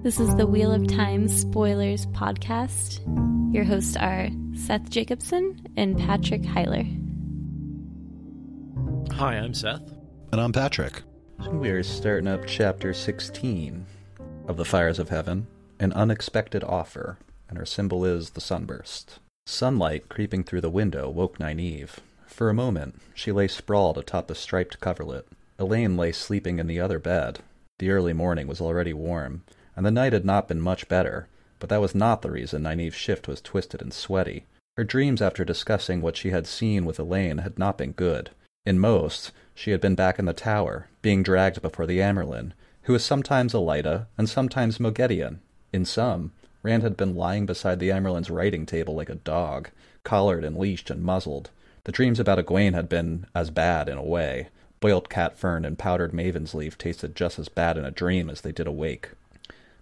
This is the Wheel of Time Spoilers podcast. Your hosts are Seth Jacobson and Patrick Heiler. Hi, I'm Seth. And I'm Patrick. We are starting up Chapter 16 of The Fires of Heaven, An Unexpected Offer, and our symbol is the sunburst. Sunlight creeping through the window woke Nynaeve. For a moment, she lay sprawled atop the striped coverlet. Elayne lay sleeping in the other bed. The early morning was already warm, and the night had not been much better, but that was not the reason Nynaeve's shift was twisted and sweaty. Her dreams after discussing what she had seen with Elayne had not been good. In most, she had been back in the tower, being dragged before the Amyrlin, who was sometimes Elaida and sometimes Moghedien. In some, Rand had been lying beside the Amyrlin's writing table like a dog, collared and leashed and muzzled. The dreams about Egwene had been as bad in a way. Boiled cat fern and powdered maven's leaf tasted just as bad in a dream as they did awake.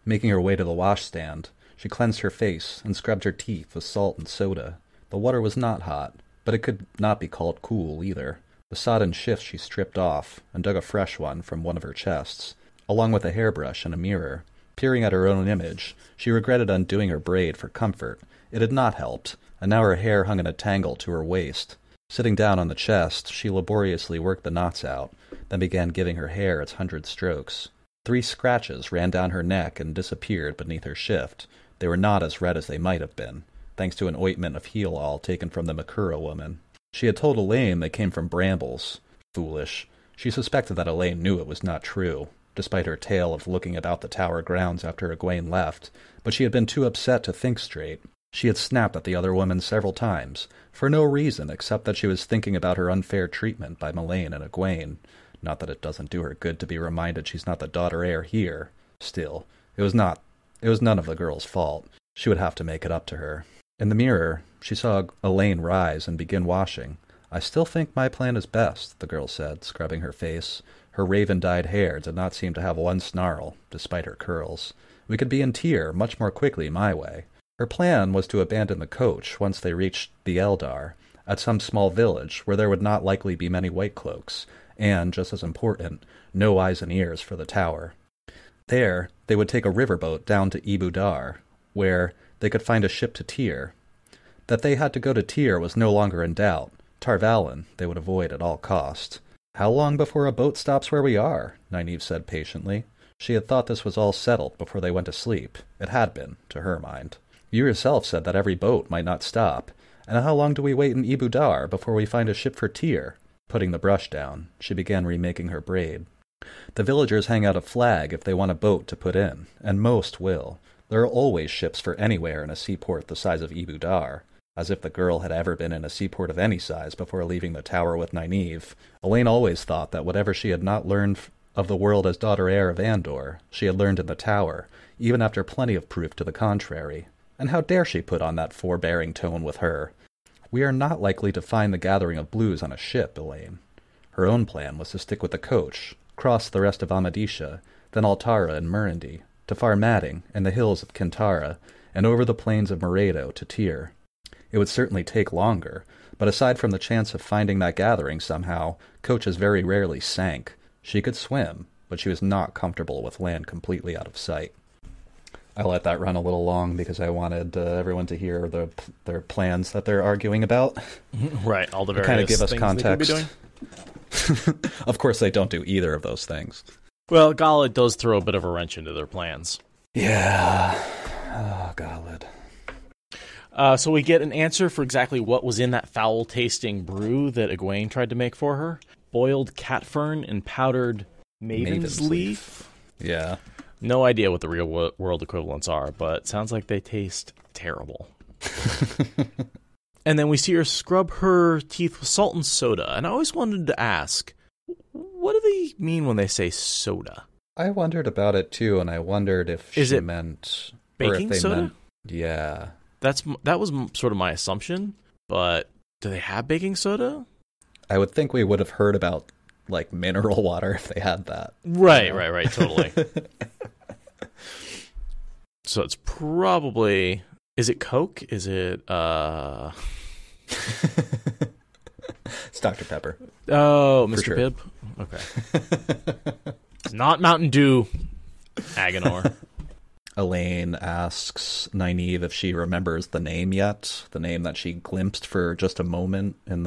Making her way to the washstand, she cleansed her face and scrubbed her teeth with salt and soda. The water was not hot, but it could not be called cool either. The sodden shift she stripped off and dug a fresh one from one of her chests, along with a hairbrush and a mirror. Peering at her own image, she regretted undoing her braid for comfort. It had not helped, and now her hair hung in a tangle to her waist. Sitting down on the chest, she laboriously worked the knots out, then began giving her hair its 100 strokes. 3 scratches ran down her neck and disappeared beneath her shift. They were not as red as they might have been, thanks to an ointment of heal-all taken from the Makura woman. She had told Elayne they came from brambles. Foolish. She suspected that Elayne knew it was not true, despite her tale of looking about the tower grounds after Egwene left, but she had been too upset to think straight. She had snapped at the other woman several times, for no reason except that she was thinking about her unfair treatment by Melaine and Egwene. Not that it doesn't do her good to be reminded she's not the daughter heir here. Still, it was none of the girl's fault. She would have to make it up to her. In the mirror, she saw Elayne rise and begin washing. "I still think my plan is best," the girl said, scrubbing her face. Her raven-dyed hair did not seem to have one snarl, despite her curls. "We could be in Tyr much more quickly my way." Her plan was to abandon the coach once they reached the Eldar, at some small village where there would not likely be many White Cloaks, and, just as important, no eyes and ears for the tower. There, they would take a riverboat down to Ebu Dar, where they could find a ship to Tyr. That they had to go to Tyr was no longer in doubt. Tar Valon they would avoid at all cost. "How long before a boat stops where we are?" Nynaeve said patiently. She had thought this was all settled before they went to sleep. It had been, to her mind. "You yourself said that every boat might not stop. And how long do we wait in Ebu Dar before we find a ship for Tyr?" Putting the brush down, she began remaking her braid. "The villagers hang out a flag if they want a boat to put in, and most will. There are always ships for anywhere in a seaport the size of Ebu Dar." As if the girl had ever been in a seaport of any size before leaving the tower with Nynaeve, Elayne always thought that whatever she had not learned of the world as daughter heir of Andor, she had learned in the tower, even after plenty of proof to the contrary. And how dare she put on that forbearing tone with her? "We are not likely to find the gathering of blues on a ship, Elayne." Her own plan was to stick with the coach, cross the rest of Amadisha, then Altara and Murundi, to Far Madding and the hills of Kintara, and over the plains of Moredo to Tyr. It would certainly take longer, but aside from the chance of finding that gathering somehow, coaches very rarely sank. She could swim, but she was not comfortable with land completely out of sight. I let that run a little long because I wanted everyone to hear their plans that they're arguing about. Right, all the various kind of give us things context. they could be doing. Of course, they don't do either of those things. Well, Galad does throw a bit of a wrench into their plans. Yeah. Oh, Galad. So we get an answer for exactly what was in that foul-tasting brew that Egwene tried to make for her. Boiled cat fern and powdered maven's leaf. Yeah. No idea what the real world equivalents are, but sounds like they taste terrible. And then we see her scrub her teeth with salt and soda. And I always wanted to ask, what do they mean when they say soda? I wondered about it too, and I wondered if she meant baking or if they soda? Meant, yeah. That was sort of my assumption, but do they have baking soda? I would think we would have heard about like mineral water if they had that. Right, totally. So it's probably, is it Coke? Is it It's Dr. Pepper. Oh, Mr. Sure. Pibb? Okay. It's not Mountain Dew, Agonor. Elayne asks Nynaeve if she remembers the name yet, the name that she glimpsed for just a moment in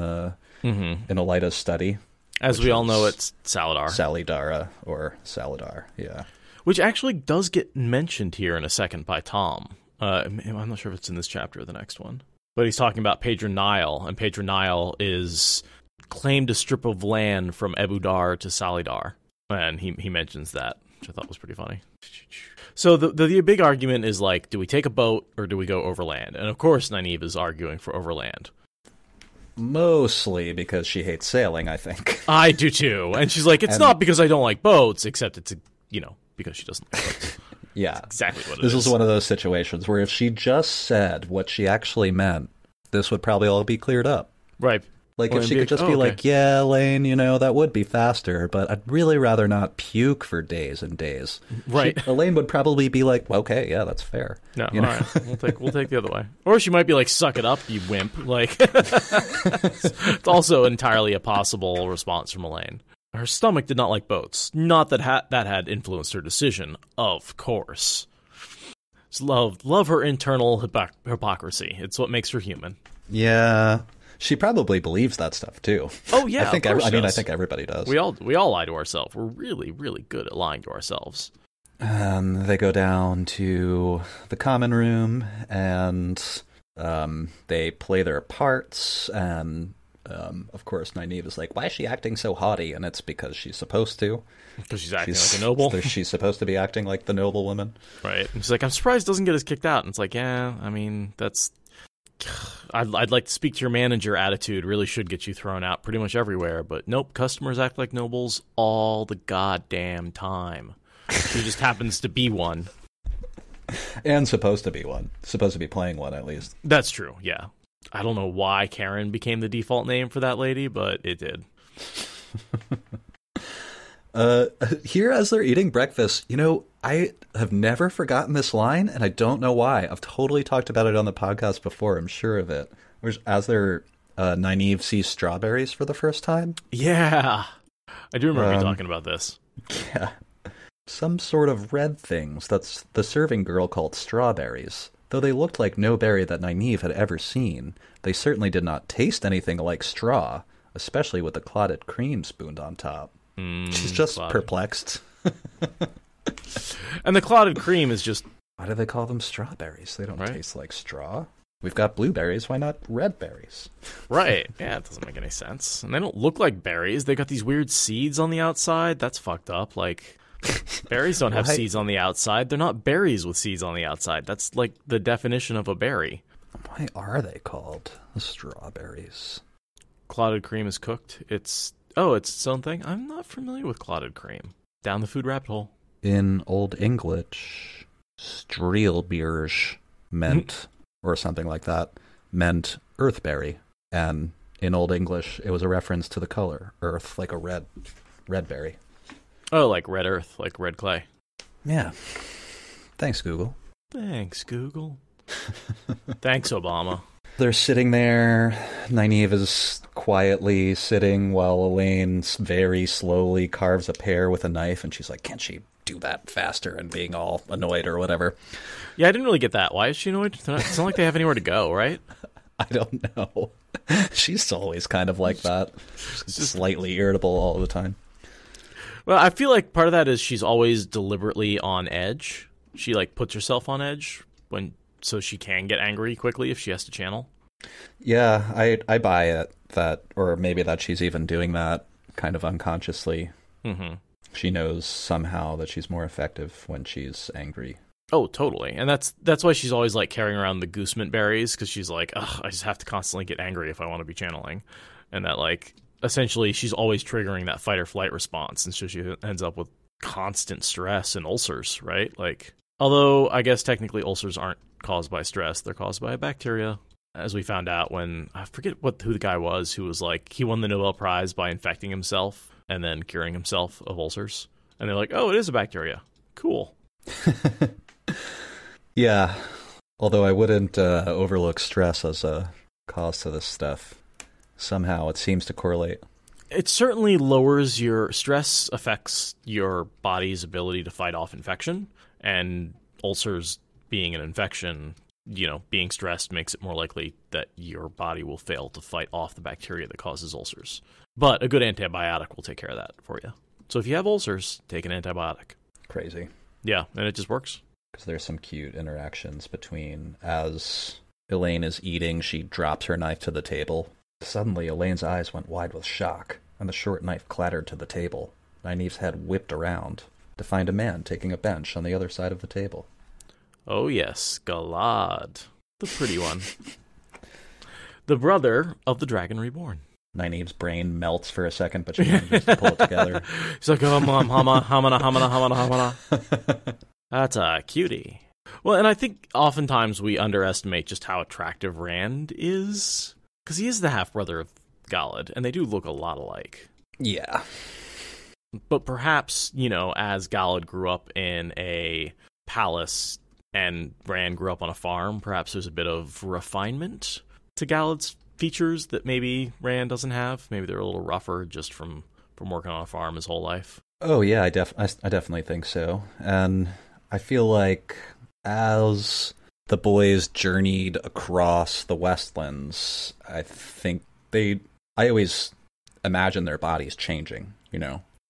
Elaida's study. As we all know, it's Salidar. Salidara, or Salidar, yeah. Which actually does get mentioned here in a second by Thom. I'm not sure if it's in this chapter or the next one. But he's talking about Pedron Nile, and Pedron Nile is claimed a strip of land from Ebudar to Salidar. And he mentions that, which I thought was pretty funny. So the big argument is, like, do we take a boat or do we go overland? And of course Nynaeve is arguing for overland. Mostly because she hates sailing, I think. I do too. And she's like, it's not because I don't like boats, except it's, because she doesn't like boats. Yeah. That's exactly what it is. This is one of those situations where if she just said what she actually meant, this would probably all be cleared up. Right. Like, if she could just be like, yeah, Elayne, that would be faster, but I'd really rather not puke for days and days. Right. Elayne would probably be like, okay, yeah, that's fair. No, all right. We'll take the other way. Or she might be like, suck it up, you wimp. Like, it's also entirely a possible response from Elayne. Her stomach did not like boats. Not that that had influenced her decision, of course. Just love her internal hypocrisy. It's what makes her human. Yeah. She probably believes that stuff too. Oh yeah, I think I think everybody does. We all lie to ourselves. We're really, really good at lying to ourselves. They go down to the common room and they play their parts. And of course, Nynaeve is like, "Why is she acting so haughty?" And it's because she's supposed to. Because she's acting like a noble. She's supposed to be acting like the noble woman, right? And she's like, "I'm surprised it doesn't get us kicked out." And it's like, yeah, I mean, that's. I'd like to speak to your manager attitude really should get you thrown out pretty much everywhere, but nope, customers act like nobles all the goddamn time. She just happens to be one. And supposed to be one. Supposed to be playing one, at least. That's true, yeah. I don't know why Karen became the default name for that lady, but it did. Here, as they're eating breakfast, I have never forgotten this line, and I don't know why. I've totally talked about it on the podcast before, I'm sure of it. As Nynaeve sees strawberries for the first time. Yeah, I do remember you talking about this. Yeah. Some sort of red things that's the serving girl called strawberries. Though they looked like no berry that Nynaeve had ever seen, they certainly did not taste anything like straw, especially with the clotted cream spooned on top. She's just perplexed. And the clotted cream is just... Why do they call them strawberries? They don't taste like straw. We've got blueberries, why not red berries? Right. Yeah, it doesn't make any sense. And they don't look like berries. They got these weird seeds on the outside. That's fucked up. Like, berries don't have seeds on the outside. They're not berries with seeds on the outside. That's like the definition of a berry. Why are they called strawberries? Clotted cream is cooked. It's its own thing. I'm not familiar with clotted cream. Down the food rabbit hole. In Old English, streelbierge meant, or something like that, meant earthberry. And in Old English, it was a reference to the color, earth, like a red berry. Oh, like red earth, like red clay. Yeah. Thanks, Google. Thanks, Google. Thanks, Obama. They're sitting there. Nynaeve is quietly sitting while Elayne very slowly carves a pear with a knife, and she's like, can't she do that faster, and being all annoyed or whatever. Yeah, I didn't really get that. Why is she annoyed? It's not like they have anywhere to go, right? I don't know. She's always kind of like that. She's just slightly irritable all the time. Well, I feel like part of that is she's always deliberately on edge. She puts herself on edge so she can get angry quickly if she has to channel. Yeah, I buy it or maybe that she's even doing that kind of unconsciously. Mm-hmm. She knows somehow that she's more effective when she's angry. Oh, totally. And that's why she's always carrying around the goosement berries, because she's like, ugh, I just have to constantly get angry if I want to be channeling. And that essentially she's always triggering that fight or flight response, and so she ends up with constant stress and ulcers, right? Although I guess technically ulcers aren't caused by stress, they're caused by a bacteria, as we found out when, I forget who the guy was who was he won the Nobel Prize by infecting himself and then curing himself of ulcers. And they're like, oh, it is a bacteria. Cool. Yeah, although I wouldn't overlook stress as a cause to this stuff. Somehow it seems to correlate. It certainly lowers stress affects your body's ability to fight off infection, and ulcers being an infection, being stressed makes it more likely that your body will fail to fight off the bacteria that causes ulcers. But a good antibiotic will take care of that for you. So if you have ulcers, take an antibiotic. Crazy. Yeah, and it just works. Because there's some cute interactions between, as Elayne is eating, she drops her knife to the table. Suddenly, Elaine's eyes went wide with shock, and the short knife clattered to the table. Nynaeve's head whipped around to find a man taking a bench on the other side of the table. Oh yes, Galad, the pretty one. The brother of the Dragon Reborn. Nynaeve's brain melts for a second, but she manages to pull it together. She's like, oh, mom, hamana. That's a cutie. Well, and I think oftentimes we underestimate just how attractive Rand is, because he is the half-brother of Galad, and they do look a lot alike. Yeah. But perhaps, as Galad grew up in a palace and Rand grew up on a farm, perhaps there's a bit of refinement to Galad's features that maybe Rand doesn't have. Maybe they're a little rougher just from working on a farm his whole life. Oh, yeah, I definitely think so. And I feel like as the boys journeyed across the Westlands, I always imagine their bodies changing,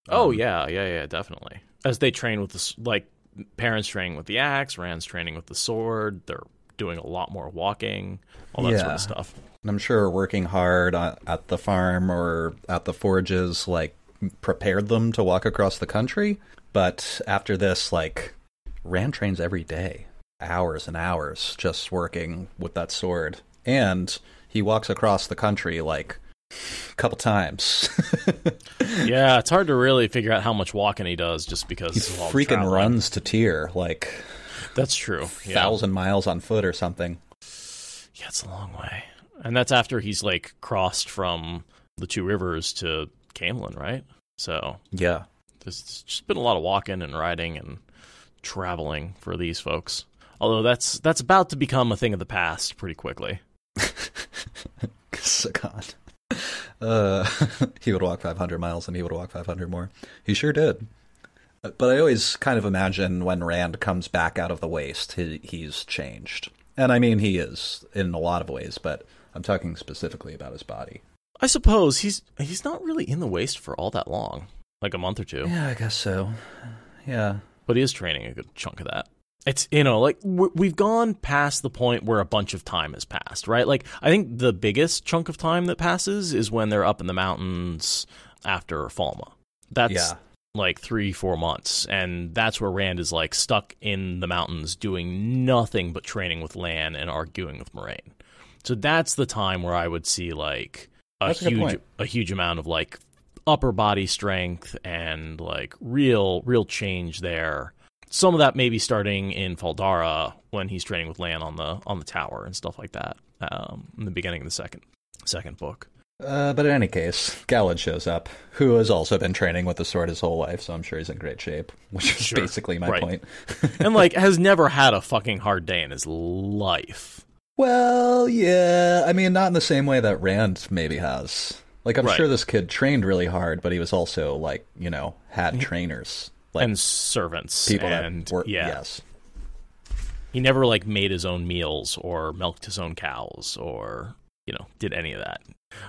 Oh, yeah, definitely. As they train with parents training with the axe, Rand's training with the sword, they're doing a lot more walking, all that sort of stuff. And I'm sure working hard at the farm or at the forges, prepared them to walk across the country. But after this, Rand trains every day, hours and hours, just working with that sword. And he walks across the country, a couple times. Yeah, it's hard to really figure out how much walking he does just because he of all the freaking traveling. runs to Tyr, That's true. 1,000 miles on foot or something. Yeah, it's a long way. And that's after he's crossed from the two rivers to Caemlyn, right? So yeah, there's just been a lot of walking and riding and traveling for these folks. Although that's about to become a thing of the past pretty quickly. God. He would walk 500 miles and he would walk 500 more. He sure did. But I always kind of imagine when Rand comes back out of the waste, he's changed. And I mean, he is in a lot of ways, but I'm talking specifically about his body. I suppose he's not really in the waste for all that long, a month or two. Yeah, I guess so. Yeah. But he is training a good chunk of that. It's, we've gone past the point where a bunch of time has passed, right? I think the biggest chunk of time that passes is when they're up in the mountains after Falma. That's 3-4 months. And that's where Rand is stuck in the mountains doing nothing but training with Lan and arguing with Moraine. So that's the time where I would see a huge amount of upper body strength and real change there. Some of that may be starting in Faldara when he's training with Lan on the tower and stuff like that in the beginning of the second book. But in any case, Galad shows up, who has also been training with the sword his whole life, so I'm sure he's in great shape, which is basically my point. And has never had a fucking hard day in his life. Well, yeah, I mean, not in the same way that Rand maybe has. I'm sure this kid trained really hard, but he was also had trainers. And servants. People and, that work, yeah. Yes. He never, made his own meals or milked his own cows or, did any of that.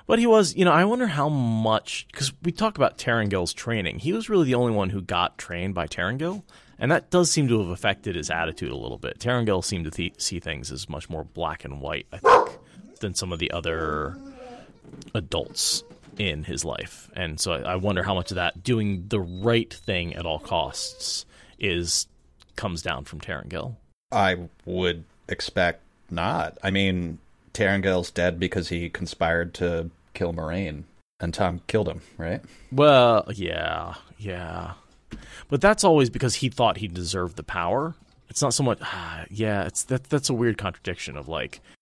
But he was, I wonder how much, because we talk about Terengil's training. He was really the only one who got trained by Terengil, and that does seem to have affected his attitude a little bit. Terengil seemed to see things as much more black and white, I think, than some of the other adults in his life. And so I wonder how much of that doing the right thing at all costs comes down from Terengil. I would expect not. I mean, Terengil's dead because he conspired to kill Moraine, and Thom killed him, right? Well, yeah. But that's always because he thought he deserved the power. It's not so much, that's a weird contradiction of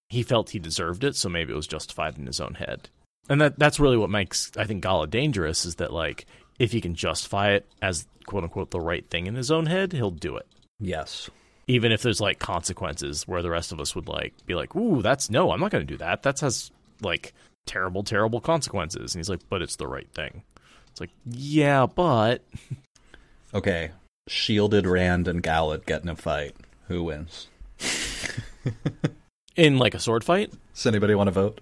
he felt he deserved it, so maybe it was justified in his own head. And that's really what makes, I think, Galad dangerous, is that, if he can justify it as, quote-unquote, the right thing in his own head, he'll do it. Yes. Even if there's, consequences where the rest of us would, be ooh, no, I'm not going to do that. That has, terrible, terrible consequences. And he's but it's the right thing. It's yeah, but... Okay, shielded Rand and Galad get in a fight. Who wins? In like a sword fight? Does anybody want to vote?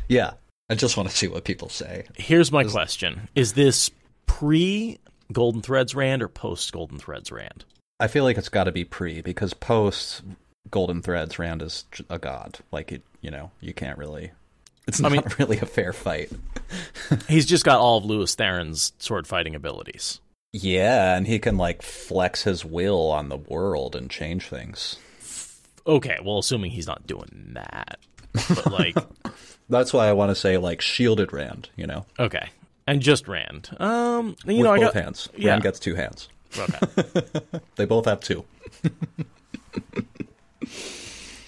Yeah. I just want to see what people say. Here's my question. Is this pre-Golden Threads Rand or post-Golden Threads Rand? I feel like it's got to be pre, because post Golden Threads Rand is a god. Like, it, you can't really... It's not really a fair fight. He's just got all of Lewis Theron's sword fighting abilities. Yeah, and he can, like, flex his will on the world and change things. Okay, well, assuming he's not doing that. But, like... That's why I want to say, like, shielded Rand, Okay. And just Rand. With both hands. Yeah. Rand gets 2 hands. Okay. They both have 2.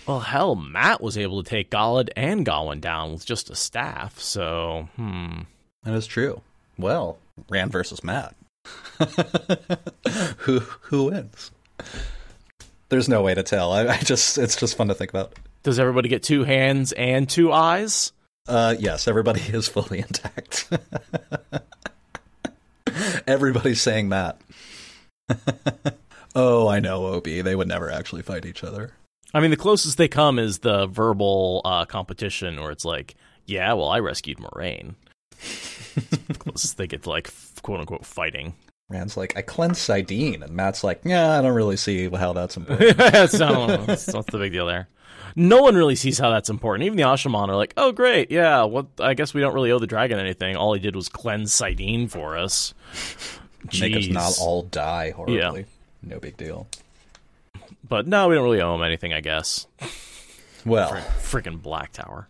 Well, hell, Matt was able to take Galad and Gawain down with just a staff, so, That is true. Well, Rand versus Matt. Who wins? There's no way to tell. It's just fun to think about. Does everybody get 2 hands and 2 eyes? Yes, everybody is fully intact. Everybody's saying that. Oh, I know, Obi. They would never actually fight each other. I mean, the closest they come is the verbal competition where it's like, yeah, well, I rescued Moraine. The closest they get to, like, quote-unquote fighting. Rand's like, I cleansed Sidene, and Matt's like, yeah, I don't really see how that's important. That's the big deal there. No one really sees how that's important. Even the Ashaman are like, oh, great, yeah, I guess we don't really owe the dragon anything. All he did was cleanse Sidene for us. Make us not all die horribly. Yeah. No big deal. But no, we don't really owe him anything, I guess. Well. Freaking Black Tower.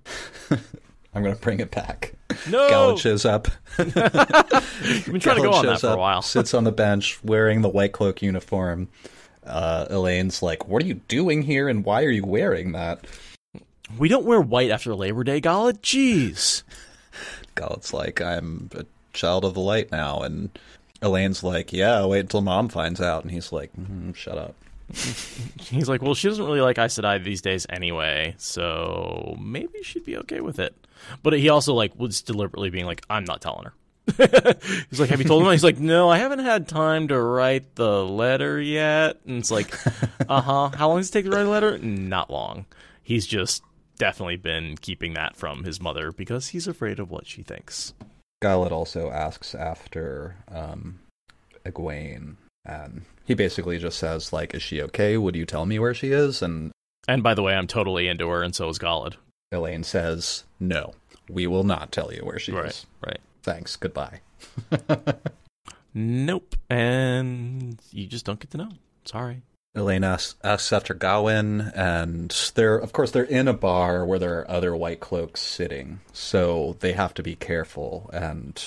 I'm going to bring it back. No! Galad shows up. We've been trying to go on that for a while. Sits on the bench wearing the White Cloak uniform. Elayne's like, what are you doing here and why are you wearing that? We don't wear white after Labor Day, Galad. Jeez. Galad's like, I'm a child of the light now. And Elayne's like, yeah, wait until Mom finds out. And he's like, shut up. He's like, well, she doesn't really like Aes Sedai these days anyway, so maybe she'd be okay with it. But he also, like, was deliberately being like, I'm not telling her. He's like, have you told him? He's like, no, I haven't had time to write the letter yet. And it's like, how long does it take to write a letter? Not long. He's just definitely been keeping that from his mother because he's afraid of what she thinks. Galad also asks after Egwene, and he basically just says, like, is she okay? Would you tell me where she is? And by the way, I'm totally into her, and so is Galad. Elayne says, no, we will not tell you where she is. Right. Thanks, goodbye. Nope, and you just don't get to know. Sorry. Elayne asks after Gawain, and they're in a bar where there are other White Cloaks sitting, so they have to be careful, and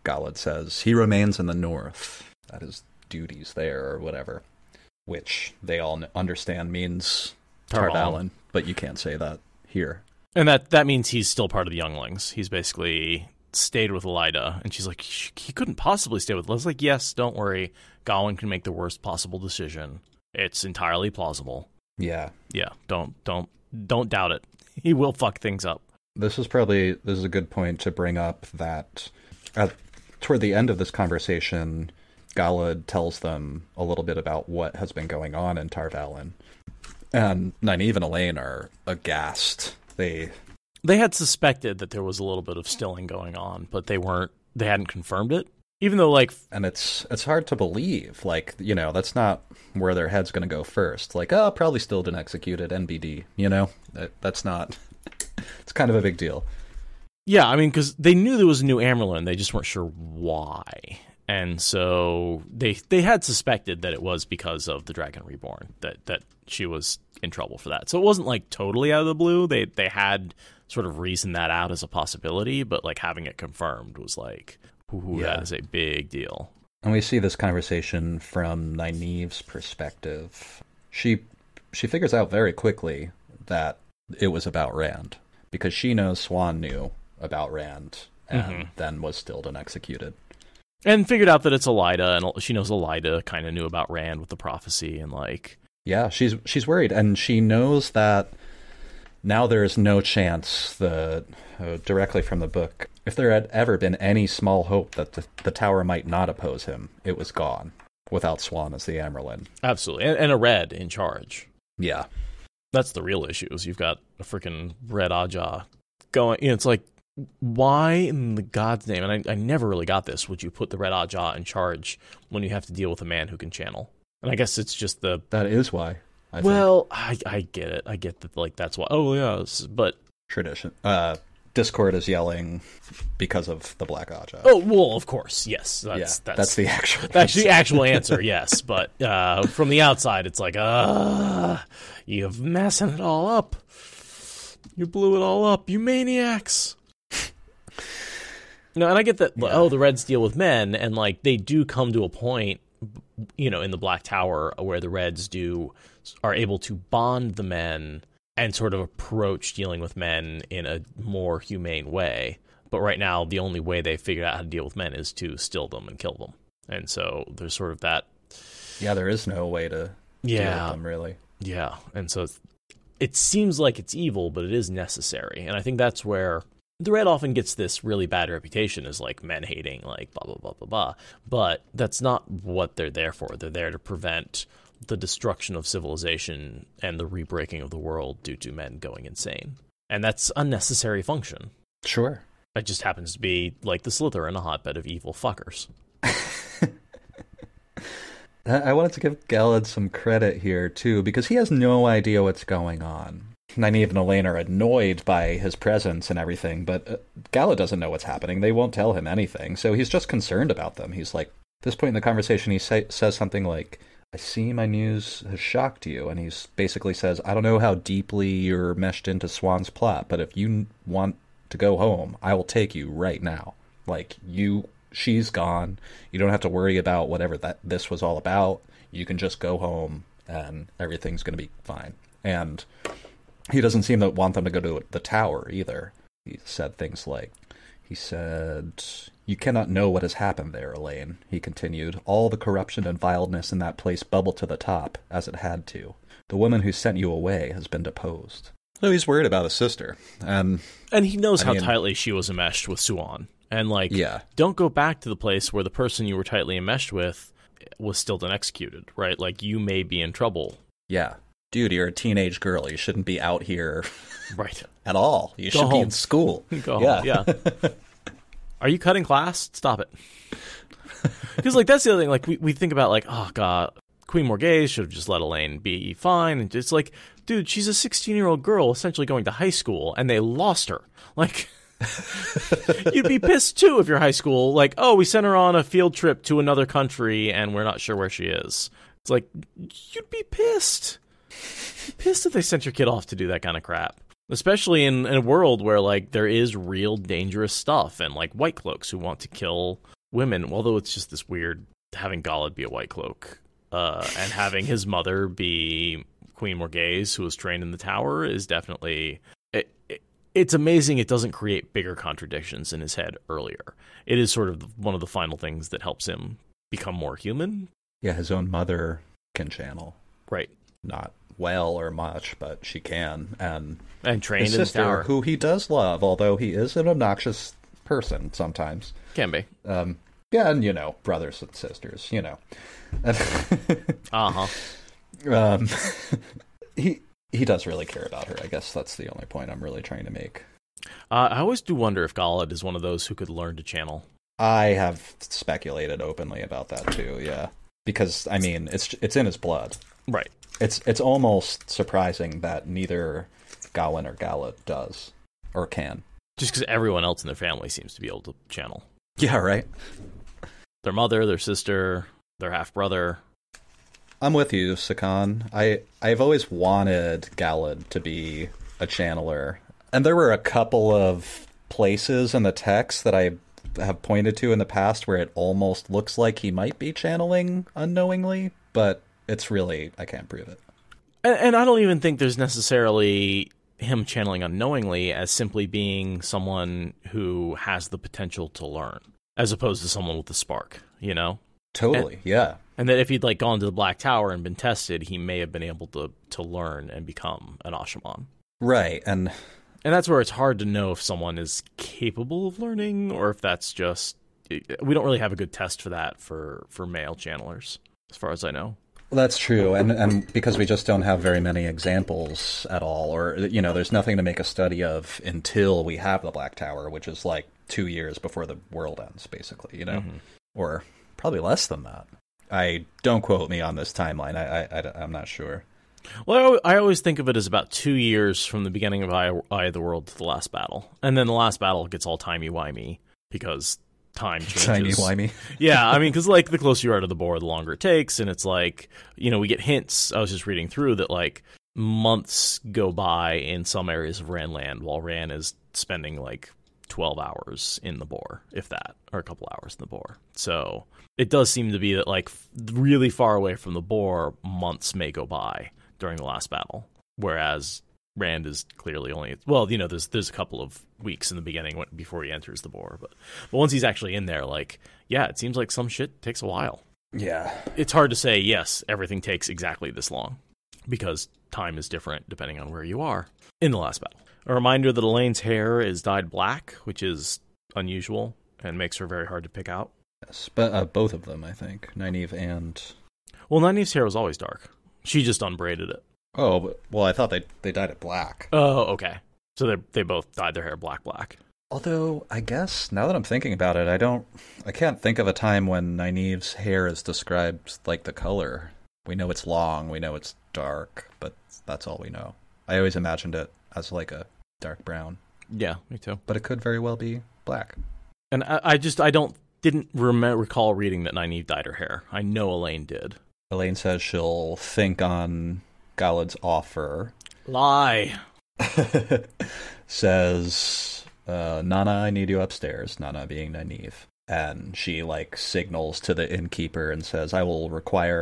Galad says, he remains in the north. That is duties there, or whatever, which they all understand means Tar Valon, but you can't say that here. And that means he's still part of the younglings. He's basically stayed with Elaida, and she's like, he couldn't possibly stay with us. Like, yes, don't worry, Gawain can make the worst possible decision. It's entirely plausible. Yeah. Don't doubt it. He will fuck things up. This is a good point to bring up that toward the end of this conversation, Galad tells them a little bit about what has been going on in Tar Valon. And Nynaeve and Elayne are aghast. They had suspected that there was a little bit of stilling going on, but they hadn't confirmed it. Even though, like... And it's hard to believe. Like, that's not where their head's going to go first. Like, probably still been executed, NBD. That's not... It's kind of a big deal. Yeah, I mean, because they knew there was a new Amyrlin. They just weren't sure why. And so they had suspected that it was because of the Dragon Reborn, that she was in trouble for that. So it wasn't, like, totally out of the blue. They had sort of reasoned that out as a possibility, but, like, having it confirmed was like... Ooh, yeah. That is a big deal. And we see this conversation from Nynaeve's perspective. She figures out very quickly that it was about Rand, because she knows Siuan knew about Rand and then was stilled and executed. And figured out that it's Elaida, and she knows Elaida kind of knew about Rand with the prophecy, and like... Yeah, she's worried, and she knows that now there's no chance, directly from the book, if there had ever been any small hope that the tower might not oppose him, it was gone, without Siuan as the Amyrlin. Absolutely, and a Red in charge. Yeah. That's the real issue, is you've got a freaking red Aja going. It's like, why in the God's name, and I never really got this, would you put the red Aja in charge when you have to deal with a man who can channel? And I guess it's just the... That is why, I get it. I get that, like, that's why. Oh, yeah, but... Tradition. Discord is yelling because of the Black Aja. Oh, well, of course, yes. That's the actual answer. That's the actual answer, yes. But from the outside, it's like, you're messing it all up. You blew it all up, you maniacs. No, and I get that, the Reds deal with men, and, like, they do come to a point, you know, in the Black Tower where the Reds are able to bond the men and sort of approach dealing with men in a more humane way. But right now, the only way they figured out how to deal with men is to still them and kill them. And so there's sort of that... Yeah, there is no way to deal with them, really. Yeah, and so it seems like it's evil, but it is necessary. And I think that's where the Red often gets this really bad reputation as, like, men-hating, like, blah, blah, blah, blah, blah. But that's not what they're there for. They're there to prevent the destruction of civilization and the rebreaking of the world due to men going insane. And that's a necessary function. Sure. It just happens to be, like, the Slytherin, a hotbed of evil fuckers. I wanted to give Galad some credit here, too, because he has no idea what's going on. Nynaeve and Elayne are annoyed by his presence and everything, but Galad doesn't know what's happening. They won't tell him anything, so he's just concerned about them. He's like, at this point in the conversation, he says something like, I see my news has shocked you, and he basically says, I don't know how deeply you're meshed into Siuan's plot, but if you want to go home, I will take you right now. Like, she's gone. You don't have to worry about whatever this was all about. You can just go home, and everything's going to be fine. And he doesn't seem to want them to go to the tower, either. He said things like, you cannot know what has happened there, Elayne, he continued. All the corruption and vileness in that place bubbled to the top, as it had to. The woman who sent you away has been deposed. So he's worried about his sister. And he knows how tightly she was enmeshed with Siuan. And, like, don't go back to the place where the person you were tightly enmeshed with was still executed, right? Like, you may be in trouble. Yeah. Dude, you're a teenage girl. You shouldn't be out here right at all. You should be in school. Go home, yeah. Are you cutting class? Stop it. Because, like, that's the other thing. Like, we think about, like, oh, God, Queen Morghese should have just let Elayne be fine. And it's like, dude, she's a 16-year-old girl essentially going to high school, and they lost her. Like, you'd be pissed, too, if you're high school. Like, oh, we sent her on a field trip to another country, and we're not sure where she is. It's like, you'd be pissed. Pissed if they sent your kid off to do that kind of crap. Especially in a world where, like, there is real dangerous stuff, and, like, White Cloaks who want to kill women, although it's just this weird having Galad be a White Cloak, and having his mother be Queen Morghese, who was trained in the tower, is definitely... It's amazing it doesn't create bigger contradictions in his head earlier. It is sort of one of the final things that helps him become more human. Yeah, his own mother can channel. Right. Not well or much, but she can. And trained his in the sister, tower. who he does love, although he is an obnoxious person sometimes. Can be. Yeah, and, you know, brothers and sisters, you know. Uh-huh. He does really care about her. I guess that's the only point I'm really trying to make. I always do wonder if Galad is one of those who could learn to channel. I have speculated openly about that too, yeah. Because, I mean, it's in his blood. Right. It's almost surprising that neither Gawain or Galad does, or can. Just because everyone else in their family seems to be able to channel. Yeah, right. Their mother, their sister, their half-brother. I'm with you, Sakan. I've always wanted Galad to be a channeler. And there were a couple of places in the text that I have pointed to in the past where it almost looks like he might be channeling unknowingly, but it's really, I can't prove it. And I don't even think there's necessarily him channeling unknowingly as simply being someone who has the potential to learn, as opposed to someone with a spark, you know? Totally, yeah. And that if he'd, like, gone to the Black Tower and been tested, he may have been able to learn and become an Ashaman. Right, and that's where it's hard to know if someone is capable of learning, or if that's just... We don't really have a good test for that for male channelers, as far as I know. That's true, and because we just don't have very many examples at all, or, there's nothing to make a study of until we have the Black Tower, which is like 2 years before the world ends, basically, or probably less than that. Don't quote me on this timeline. I'm not sure. Well, I always think of it as about 2 years from the beginning of Eye of the World to the last battle. And then the last battle gets all timey-wimey because time changes. Timey-wimey? Yeah, I mean, because, like, the closer you are to the boar, the longer it takes. And it's like, we get hints. I was just reading through that, like, months go by in some areas of Ran land while Ran is spending, like, 12 hours in the boar, if that, or a couple hours in the boar. So it does seem to be that, like, really far away from the boar, months may go by during the last battle, whereas Rand is clearly only, there's a couple of weeks in the beginning before he enters the boar, but once he's actually in there, like, yeah, it seems like some shit takes a while. Yeah. It's hard to say, yes, everything takes exactly this long, because time is different depending on where you are in the last battle. A reminder that Elayne's hair is dyed black, which is unusual and makes her very hard to pick out. Yes, but both of them, I think, Nynaeve and... Well, Nynaeve's hair was always dark. She just unbraided it. Oh, well, I thought they dyed it black. Oh, okay. So they both dyed their hair black. Although, I guess, now that I'm thinking about it, I can't think of a time when Nynaeve's hair is described like the color. We know it's long, we know it's dark, but that's all we know. I always imagined it as like a dark brown. Yeah, me too. But it could very well be black. And I didn't recall reading that Nynaeve dyed her hair. I know Elayne did. Elayne says she'll think on Galad's offer. Lie. Says, Nana, I need you upstairs. Nana being Nynaeve. And she, like, signals to the innkeeper and says, I will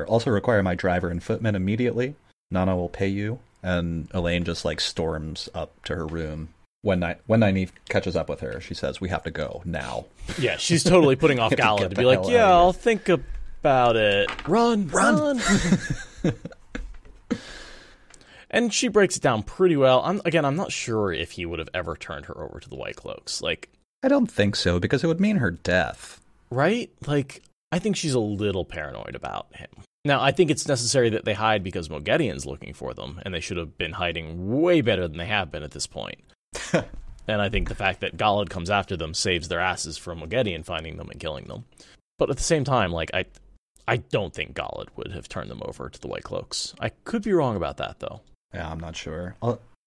also require my driver and footman immediately. Nana will pay you. And Elayne just, like, storms up to her room. When Nynaeve catches up with her, she says, we have to go now. Yeah, she's totally putting off Galad to be like, yeah, I'll think about it. Run! And she breaks it down pretty well. I'm not sure if he would have ever turned her over to the White Cloaks. Like, I don't think so, because it would mean her death. Right? Like, I think she's a little paranoid about him. Now, I think it's necessary that they hide because Moghedien's looking for them, and they should have been hiding way better than they have been at this point. And I think the fact that Galad comes after them saves their asses from Moghedien finding them and killing them. But at the same time, like, I don't think Galad would have turned them over to the White Cloaks. I could be wrong about that, though. Yeah, I'm not sure.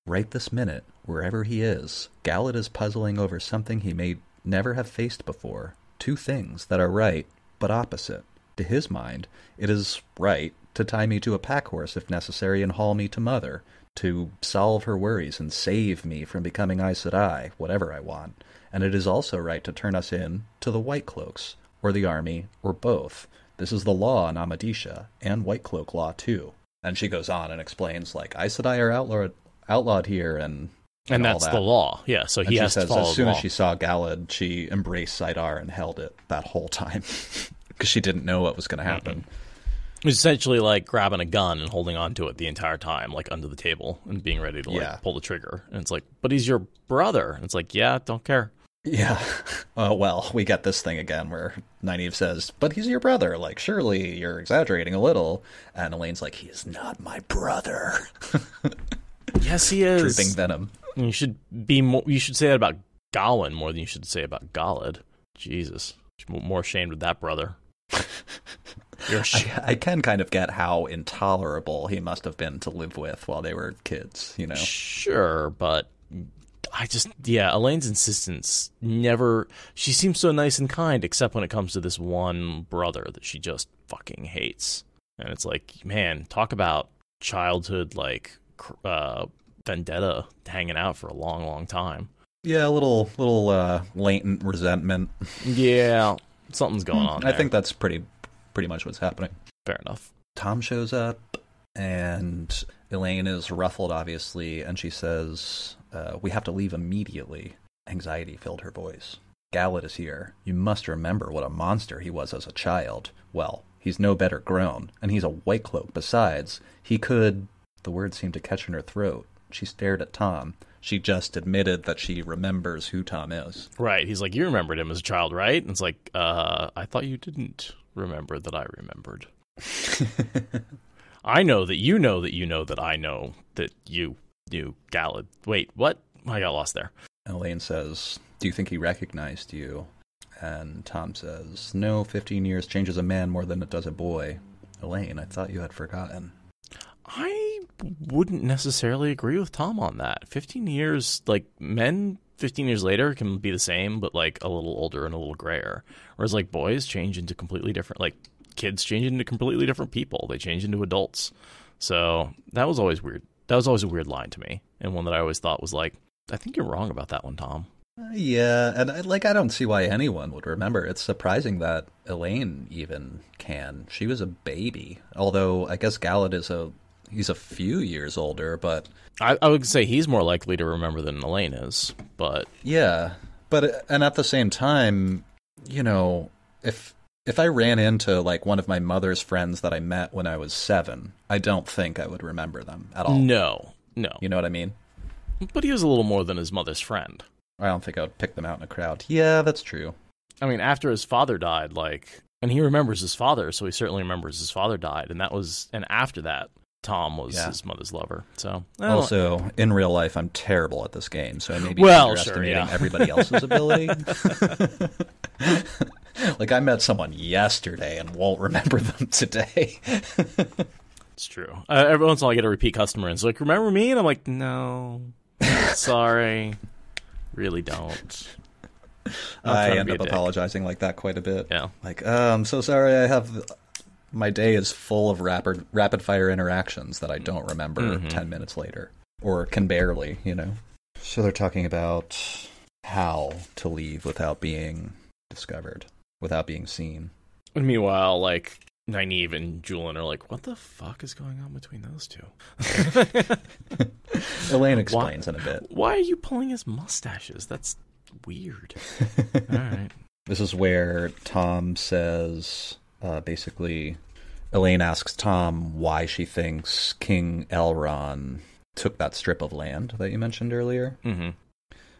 Right this minute, wherever he is, Galad is puzzling over something he may never have faced before. Two things that are right, but opposite. To his mind, it is right to tie me to a pack horse if necessary and haul me to Mother, to solve her worries and save me from becoming Aes Sedai, whatever I want. And it is also right to turn us in to the White Cloaks, or the army, or both. This is the law in Amadisha, and White Cloak law too. And she goes on and explains, like, Aes Sedai are outlawed here, and that's the law. Yeah, so he has to follow the law. As soon as she saw Galad, she embraced Saidar and held it that whole time, because she didn't know what was going to happen. Mm-hmm. It was essentially like grabbing a gun and holding on to it the entire time, like under the table, and being ready to pull the trigger. And it's like, but he's your brother. And it's like, yeah, don't care. Yeah. Well, we get this thing again where Nynaeve says, but he's your brother. Like, surely you're exaggerating a little. And Elaine's like, he is not my brother. Yes, he is. Dripping venom. You should say that about Gawain more than you should say about Galad. Jesus. More ashamed with that brother. I can kind of get how intolerable he must have been to live with while they were kids, you know? Sure, but Elaine's insistence she seems so nice and kind, except when it comes to this one brother that she just fucking hates. And it's like, man, talk about childhood, like, vendetta hanging out for a long, long time. Yeah, a little latent resentment. Yeah, something's going on there. I think that's pretty much what's happening. Fair enough. Thom shows up, and Elayne is ruffled, obviously, and she says, we have to leave immediately. Anxiety filled her voice. Galad is here. You must remember what a monster he was as a child. Well, he's no better grown, and he's a White Cloak. Besides, he could... The words seemed to catch in her throat. She stared at Thom. She just admitted that she remembers who Thom is. Right. He's like, you remembered him as a child, right? And it's like, I thought you didn't remember that I remembered. I know that you know that you know that I know that you knew Galad. Wait, what? I got lost there. Elayne says, do you think he recognized you? And Thom says, no, 15 years changes a man more than it does a boy. Elayne, I thought you had forgotten. I wouldn't necessarily agree with Thom on that. 15 years, like, men 15 years later can be the same, but, like, a little older and a little grayer. Whereas, like, boys change into completely different, like, kids change into completely different people. They change into adults. So that was always weird. That was always a weird line to me, and one that I always thought was like, I think you're wrong about that one, Thom. Yeah, and I don't see why anyone would remember. It's surprising that Elayne even can. She was a baby. Although I guess Galad he's a few years older, but I would say he's more likely to remember than Elayne is. But yeah, and at the same time, you know, if I ran into like one of my mother's friends that I met when I was 7, I don't think I would remember them at all. No. You know what I mean? But he was a little more than his mother's friend. I don't think I would pick them out in a crowd. Yeah, that's true. I mean, after his father died, like, and he remembers his father, so he certainly remembers his father died, and after that, Thom was his mother's lover. So also, in real life, I'm terrible at this game, so I may be underestimating everybody else's ability. Like, I met someone yesterday and won't remember them today. It's true. Every once in a while I get a repeat customer and it's like, remember me? And I'm like, no, sorry, really don't. I end up apologizing like that quite a bit. Yeah. Like, I'm so sorry, my day is full of rapid fire interactions that I don't remember 10 minutes later. Or can barely, you know. So they're talking about how to leave without being discovered, without being seen. And meanwhile, like, Nynaeve and Julian are like, what the fuck is going on between those two? Elayne explains in a bit. Why are you pulling his mustaches? That's weird. All right. This is where Thom says, basically, Elayne asks Thom why she thinks King Elrond took that strip of land that you mentioned earlier. Mm-hmm.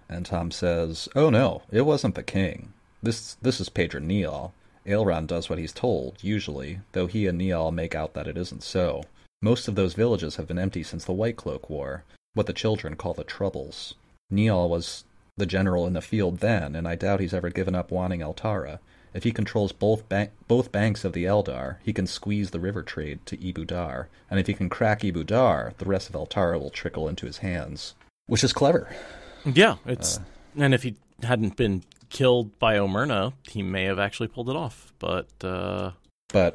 And Thom says, oh no, it wasn't the king. This is Pedron Niall. Elrond does what he's told, usually, though he and Niall make out that it isn't so. Most of those villages have been empty since the White Cloak War, what the children call the Troubles. Niall was the general in the field then, and I doubt he's ever given up wanting Altara. If he controls both banks of the Eldar, he can squeeze the river trade to Ibudar, and if he can crack Ibudar, the rest of Altara will trickle into his hands. Which is clever. Yeah, and if he hadn't been killed by Omerna, he may have actually pulled it off. But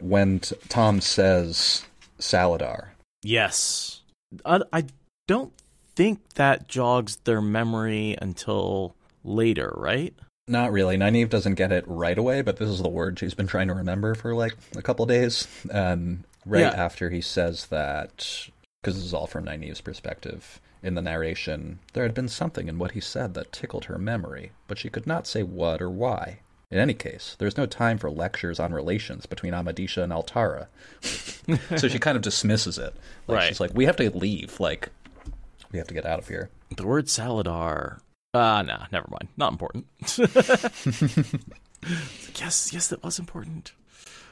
when Thom says Saladar, yes, I don't think that jogs their memory until later, right? Not really. Nynaeve doesn't get it right away, but this is the word she's been trying to remember for like a couple days. And after he says that, because this is all from Nynaeve's perspective, in the narration, there had been something in what he said that tickled her memory, but she could not say what or why. In any case, there's no time for lectures on relations between Amadisha and Altara. So she kind of dismisses it. Like, right. She's like, we have to leave. Like, we have to get out of here. The word Saladar... nah, never mind. Not important. Yes, that was important.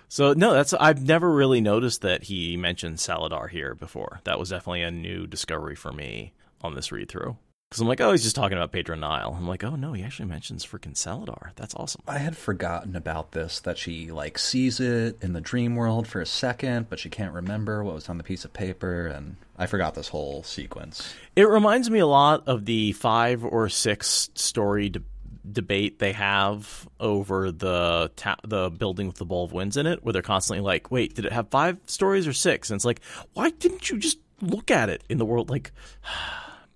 So, no, I've never really noticed that he mentioned Saladar here before. That was definitely a new discovery for me on this read-through. Because I'm like, oh, he's just talking about Pedron Niall. I'm like, oh, no, he actually mentions freaking Saladar. That's awesome. I had forgotten about this, that she, like, sees it in the dream world for a second, but she can't remember what was on the piece of paper, and I forgot this whole sequence. It reminds me a lot of the 5 or 6 story debate they have over the building with the Bowl of Winds in it, where they're constantly like, wait, did it have 5 stories or 6? And it's like, why didn't you just look at it in the world? Like...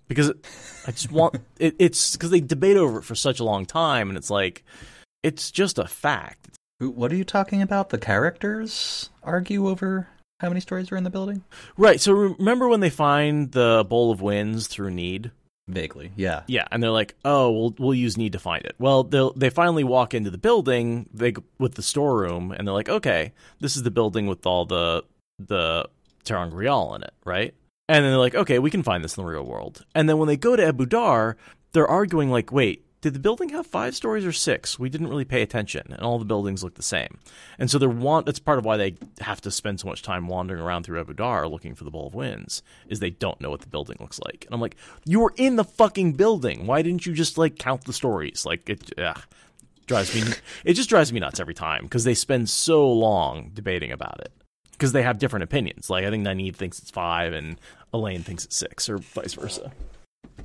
Because I just want it's because they debate over it for such a long time, and it's like it's just a fact. What are you talking about? The characters argue over how many stories are in the building? Right. So remember when they find the Bowl of Winds through Need? Vaguely, yeah. Yeah, and they're like, "Oh, we'll use Need to find it." Well, they finally walk into the building with the storeroom, and they're like, "Okay, this is the building with all the Terangrial in it, right?" And then they're like, okay, we can find this in the real world. And then when they go to Ibudar, they're arguing like, wait, did the building have 5 stories or 6? We didn't really pay attention, and all the buildings look the same. And so that's part of why they have to spend so much time wandering around through Ebu Dar looking for the Bowl of Winds, is they don't know what the building looks like. And I'm like, you were in the fucking building. Why didn't you just, like, count the stories? Like, it just drives me nuts every time, because they spend so long debating about it. Because they have different opinions. Like, I think Nynaeve thinks it's 5, and Elayne thinks it's 6, or vice versa.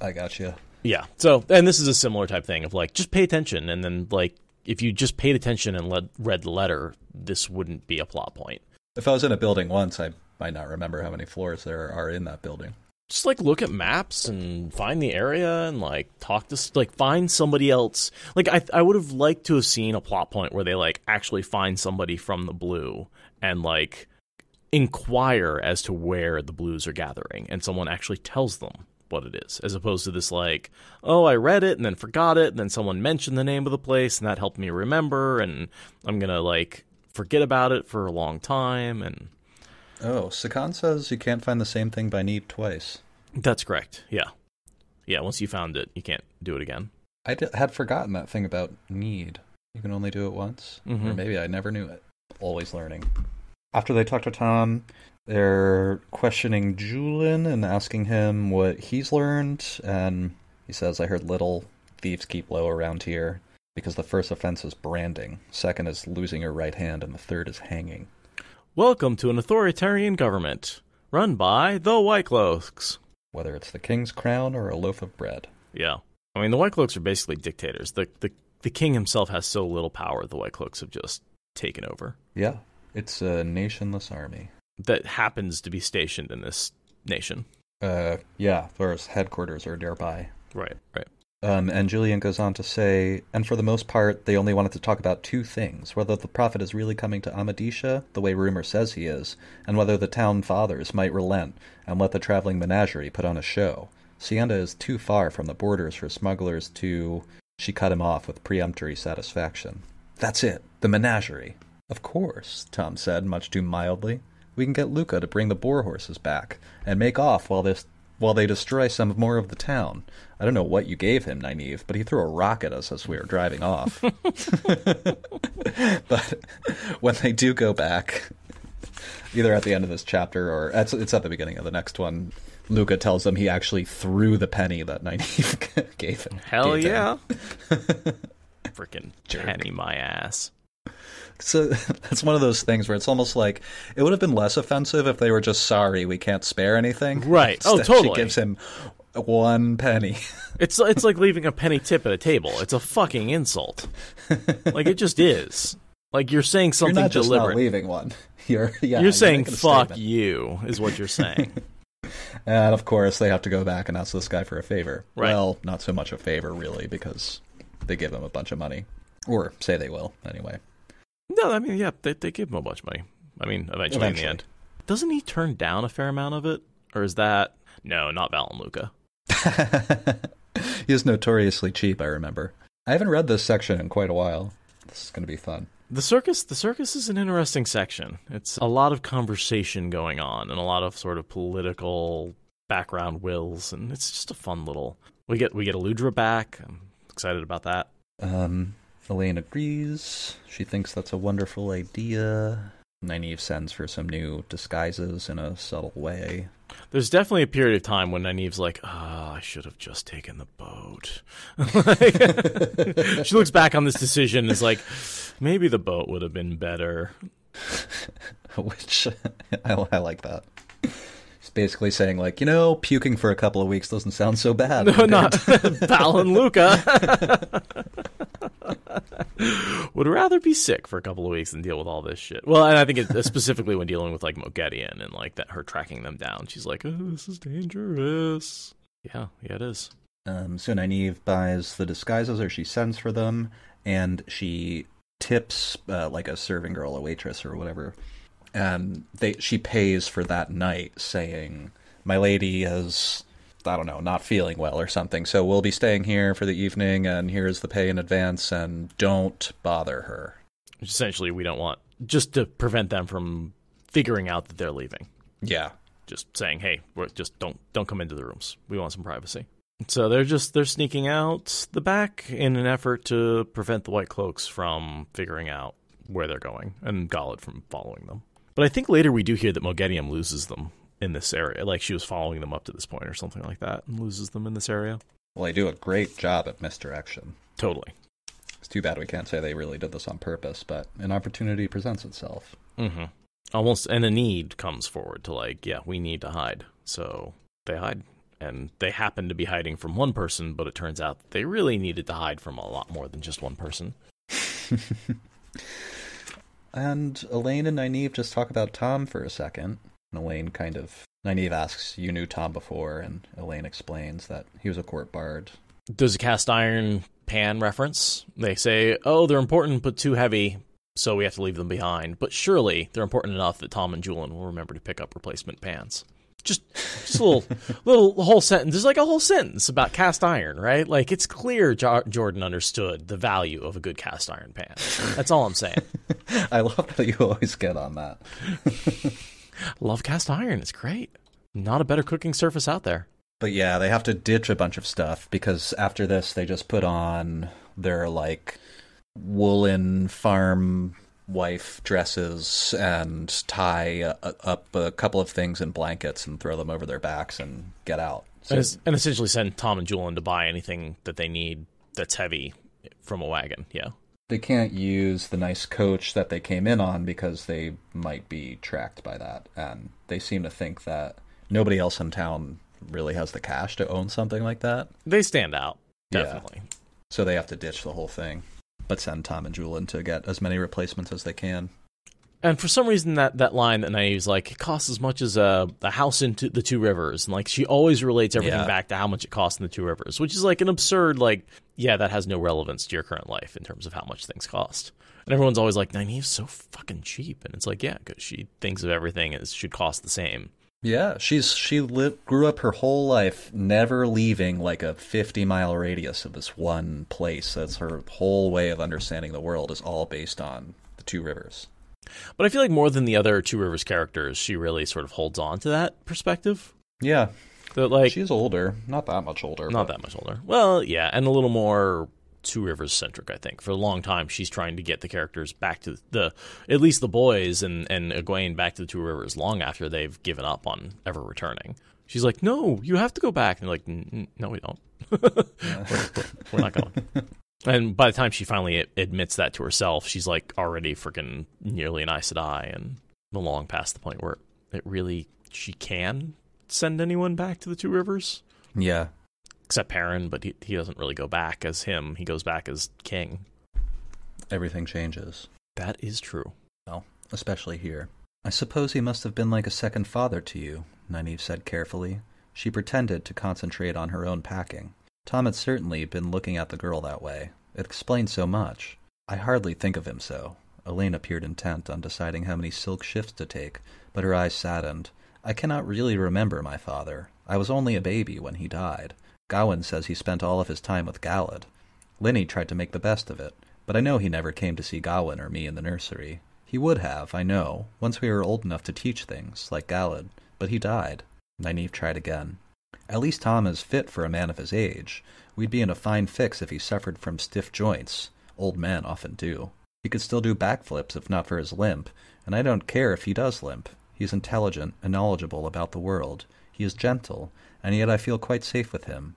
I gotcha. Yeah. So, and this is a similar type thing of, like, just pay attention, and then, like, if you just paid attention and read the letter, this wouldn't be a plot point. If I was in a building once, I might not remember how many floors there are in that building. Just, like, look at maps and find the area and, like, talk to, like, find somebody else. Like, I would have liked to have seen a plot point where they, like, actually find somebody from the blue and, like, inquire as to where the blues are gathering, and someone actually tells them what it is, as opposed to this, like, oh, I read it and then forgot it, and then someone mentioned the name of the place and that helped me remember, and I'm gonna, like, forget about it for a long time. And Siuan says you can't find the same thing by need twice. That's correct. Yeah, once you found it, you can't do it again. I had forgotten that thing about need. You can only do it once. Or maybe I never knew it. Always learning. After they talk to Thom, they're questioning Julian and asking him what he's learned, and he says, I heard little. Thieves keep low around here, because the first offense is branding, second is losing your right hand, and the third is hanging. Welcome to an authoritarian government, run by the White Cloaks. Whether it's the king's crown or a loaf of bread. Yeah. I mean, the White Cloaks are basically dictators. The king himself has so little power, the White Cloaks have just taken over. Yeah. It's a nationless army. That happens to be stationed in this nation. Yeah, their headquarters are nearby. Right. And Julian goes on to say, and for the most part, they only wanted to talk about 2 things, whether the prophet is really coming to Amadisha, the way rumor says he is, and whether the town fathers might relent and let the traveling menagerie put on a show. Sienda is too far from the borders for smugglers to... She cut him off with peremptory satisfaction. That's it, the menagerie. Of course, Thom said, much too mildly. We can get Luca to bring the boar horses back, and make off while they destroy some more of the town. I don't know what you gave him, Nynaeve, but he threw a rock at us as we were driving off. But when they do go back, either at the end of this chapter or it's at the beginning of the next one, Luca tells them he actually threw the penny that Nynaeve gave him. Hell yeah. Freaking penny my ass. So that's one of those things where it's almost like it would have been less offensive if they were just sorry we can't spare anything. Right. Instead, oh, totally. She gives him 1 penny. It's like leaving a penny tip at a table. It's a fucking insult. Like, it just is. Like, you're saying something you're not just deliberate. Not leaving one. You're saying fuck statement. You is what you're saying. And of course they have to go back and ask this guy for a favor. Right. Well, not so much a favor really, because they give him a bunch of money, or say they will anyway. No, I mean, yeah, they give him a bunch of money. I mean, eventually in the end. Doesn't he turn down a fair amount of it? Or is that... No, not Val and Luca. He is notoriously cheap, I remember. I haven't read this section in quite a while. This is going to be fun. The circus is an interesting section. It's a lot of conversation going on and a lot of sort of political background wills, and it's just a fun little... We get Eludra back. I'm excited about that. Elayne agrees. She thinks that's a wonderful idea. Nynaeve sends for some new disguises in a subtle way. There's definitely a period of time when Nynaeve's like, I should have just taken the boat. She looks back on this decision and is like, maybe the boat would have been better. Which, I like that. He's basically saying, like, puking for a couple of weeks doesn't sound so bad. No, not Val and Luca. Would rather be sick for a couple of weeks than deal with all this shit. Well, and I think specifically when dealing with, like, Moghedien and, like, that her tracking them down, she's like, oh, this is dangerous. Yeah, it is. So Nynaeve buys the disguises, or she sends for them, and she tips, like, a serving girl, a waitress, or whatever. And she pays for that night, saying, my lady is, I don't know, not feeling well or something, so we'll be staying here for the evening, and here's the pay in advance, and don't bother her. Essentially, we don't want, just to prevent them from figuring out that they're leaving. Yeah. Just saying, hey, just don't come into the rooms. We want some privacy. So they're sneaking out the back in an effort to prevent the White Cloaks from figuring out where they're going and Galad from following them. But I think later we do hear that Moghediem loses them in this area. Like she was following them up to this point or something like that and loses them in this area. Well, they do a great job at misdirection. Totally. It's too bad we can't say they really did this on purpose, but an opportunity presents itself. Mm-hmm. Almost, and a need comes forward to like, yeah, we need to hide. So they hide. And they happen to be hiding from one person, but it turns out that they really needed to hide from a lot more than just one person. And Elayne and Nynaeve just talk about Thom for a second. And Nynaeve asks, you knew Thom before, and Elayne explains that he was a court bard. There's a cast iron pan reference. They say, oh, they're important but too heavy, so we have to leave them behind. But surely they're important enough that Thom and Juilin will remember to pick up replacement pans. Just a little whole sentence. There's like a whole sentence about cast iron, right? Like it's clear Jordan understood the value of a good cast iron pan. That's all I'm saying. I love how you always get on that. Love cast iron. It's great. Not a better cooking surface out there. But yeah, they have to ditch a bunch of stuff because after this they just put on their like woolen farm wife dresses and tie up a couple of things in blankets and throw them over their backs and get out. So, and essentially send Thom and Juilin to buy anything that they need that's heavy from a wagon, yeah. They can't use the nice coach that they came in on because they might be tracked by that. And they seem to think that nobody else in town really has the cash to own something like that. They stand out, definitely. Yeah. So they have to ditch the whole thing. But send Thom and Juilin to get as many replacements as they can. And for some reason, that line that Nynaeve's like, it costs as much as a house in the Two Rivers. And like she always relates everything back to how much it costs in the Two Rivers, which is like an absurd, like, yeah, that has no relevance to your current life in terms of how much things cost. And everyone's always like, Nynaeve's so fucking cheap. And it's like, yeah, because she thinks of everything as should cost the same. Yeah, she grew up her whole life never leaving like a 50-mile radius of this one place. That's her whole way of understanding the world is all based on the Two Rivers. But I feel like more than the other Two Rivers characters, she really sort of holds on to that perspective. Yeah. That, like, she's older. Not that much older. Not that much older. Well, yeah, and a little more Two Rivers centric, I think. For a long time, she's trying to get the characters back to at least the boys and Egwene back to the Two Rivers long after they've given up on ever returning. She's like, no, you have to go back. And they're like, no, we don't. we're not going. And by the time she finally admits that to herself, she's like already freaking nearly an Aes Sedai and long past the point where she can send anyone back to the Two Rivers. Yeah. Except Perrin, but he doesn't really go back as him. He goes back as king. Everything changes. That is true. Well, especially here. I suppose he must have been like a second father to you, Nynaeve said carefully. She pretended to concentrate on her own packing. Thom had certainly been looking at the girl that way. It explained so much. I hardly think of him so. Elayne appeared intent on deciding how many silk shifts to take, but her eyes saddened. I cannot really remember my father. I was only a baby when he died. Gawain says he spent all of his time with Galad. Linny tried to make the best of it, but I know he never came to see Gawain or me in the nursery. He would have, I know, once we were old enough to teach things, like Galad, but he died. Nynaeve tried again. At least Thom is fit for a man of his age. We'd be in a fine fix if he suffered from stiff joints. Old men often do. He could still do backflips if not for his limp, and I don't care if he does limp. He's intelligent and knowledgeable about the world. He is gentle, and yet I feel quite safe with him.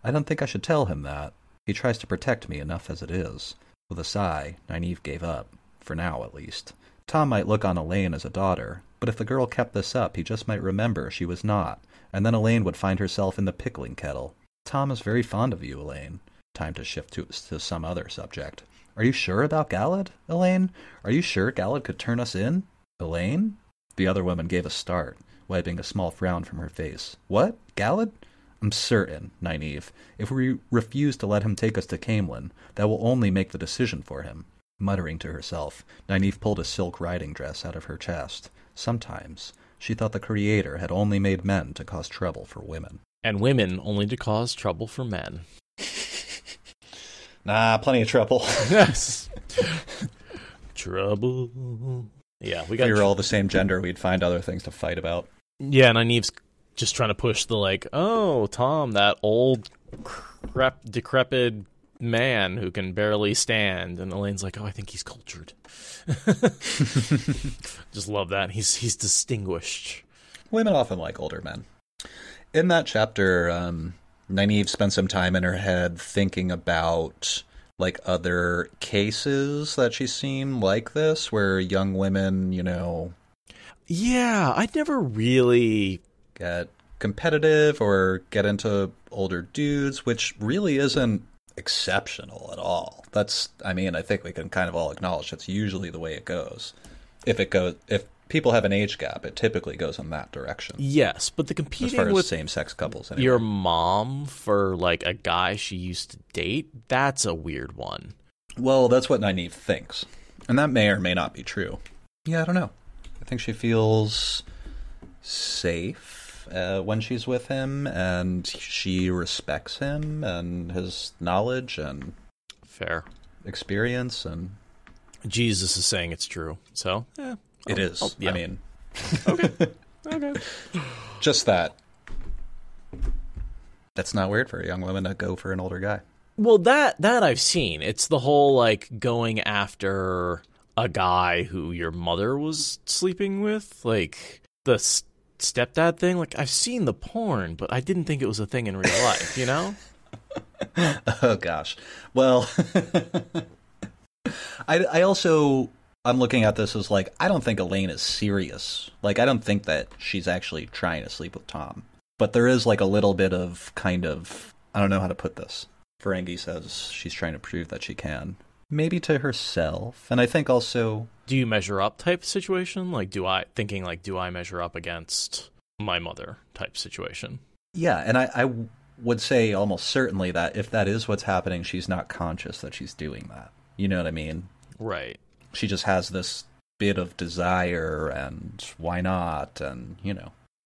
I don't think I should tell him that. He tries to protect me enough as it is. With a sigh, Nynaeve gave up. For now, at least. Thom might look on Elayne as a daughter, but if the girl kept this up, he just might remember she was not, and then Elayne would find herself in the pickling kettle. Thom is very fond of you, Elayne. Time to shift to some other subject. Are you sure about Galad, Elayne? Are you sure Galad could turn us in? Elayne? The other woman gave a start, wiping a small frown from her face. What? Galad? I'm certain, Nynaeve. If we refuse to let him take us to Caemlyn, that will only make the decision for him. Muttering to herself, Nynaeve pulled a silk riding dress out of her chest. Sometimes she thought the Creator had only made men to cause trouble for women. And women only to cause trouble for men. Nah, plenty of trouble. Yes. Trouble. Yeah, we got. If we were all the same gender, we'd find other things to fight about. Yeah, and Nynaeve's just trying to push the like, oh, Thom, that old decrepit man who can barely stand, and Elayne's like, oh, I think he's cultured. Just love that. He's distinguished. Women often like older men. In that chapter, Nynaeve spent some time in her head thinking about like other cases that she's seen like this, where young women, Yeah, I'd never really get competitive or get into older dudes, which really isn't exceptional at all. I think we can kind of all acknowledge that's usually the way it goes. If people have an age gap, it typically goes in that direction. Yes, but the competing as far as with same-sex couples, anyway. Your mom for like a guy she used to date, that's a weird one. Well, that's what Nynaeve thinks, and that may or may not be true. Yeah, I don't know. I think she feels safe when she's with him, and she respects him and his knowledge and fair experience, and Jesus is saying it's true. So, yeah. It is. Yeah. I mean, okay. Just that. That's not weird for a young woman to go for an older guy. Well, that I've seen. It's the whole like going after a guy who your mother was sleeping with, like the stepdad thing. Like I've seen the porn, but I didn't think it was a thing in real life. Oh gosh. Well, I'm looking at this as like, I don't think Elayne is serious. Like, I don't think that she's actually trying to sleep with Thom. But there is like a little bit of kind of, I don't know how to put this. Ferengi says she's trying to prove that she can. Maybe to herself. And I think also... Do you measure up type situation? Like, do I measure up against my mother type situation? Yeah, and I would say almost certainly that if that is what's happening, she's not conscious that she's doing that. You know what I mean? Right. She just has this bit of desire, and why not, and,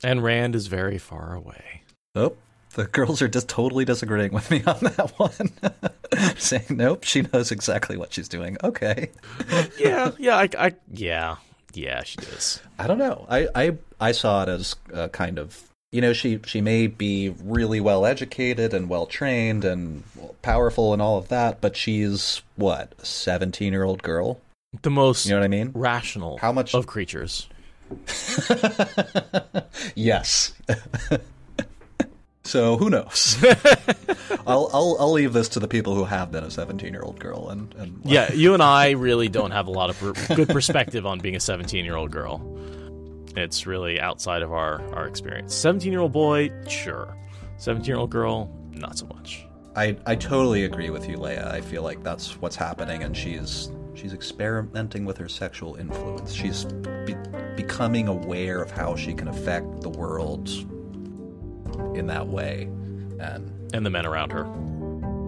And Rand is very far away. Oh, the girls are just totally disagreeing with me on that one. Saying, nope, she knows exactly what she's doing. Okay. Yeah, she does. I don't know. I saw it as kind of, she may be really well educated and well trained and powerful and all of that, but she's, what, a 17-year-old girl? The most you know what I mean? Rational How much of creatures. Yes. So who knows? I'll leave this to the people who have been a 17-year-old girl. And yeah, you and I really don't have a lot of good perspective on being a 17-year-old girl. It's really outside of our experience. 17-year-old boy, sure. 17-year-old girl, not so much. I totally agree with you, Leia. I feel like that's what's happening, and she's experimenting with her sexual influence. She's becoming aware of how she can affect the world in that way. And the men around her.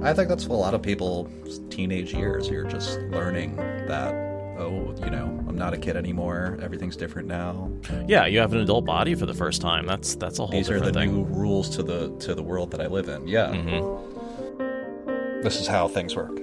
I think that's a lot of people's teenage years. You're just learning that, I'm not a kid anymore. Everything's different now. Yeah, you have an adult body for the first time. That's a whole These different thing. These are the new rules to the world that I live in. Yeah. Mm-hmm. This is how things work.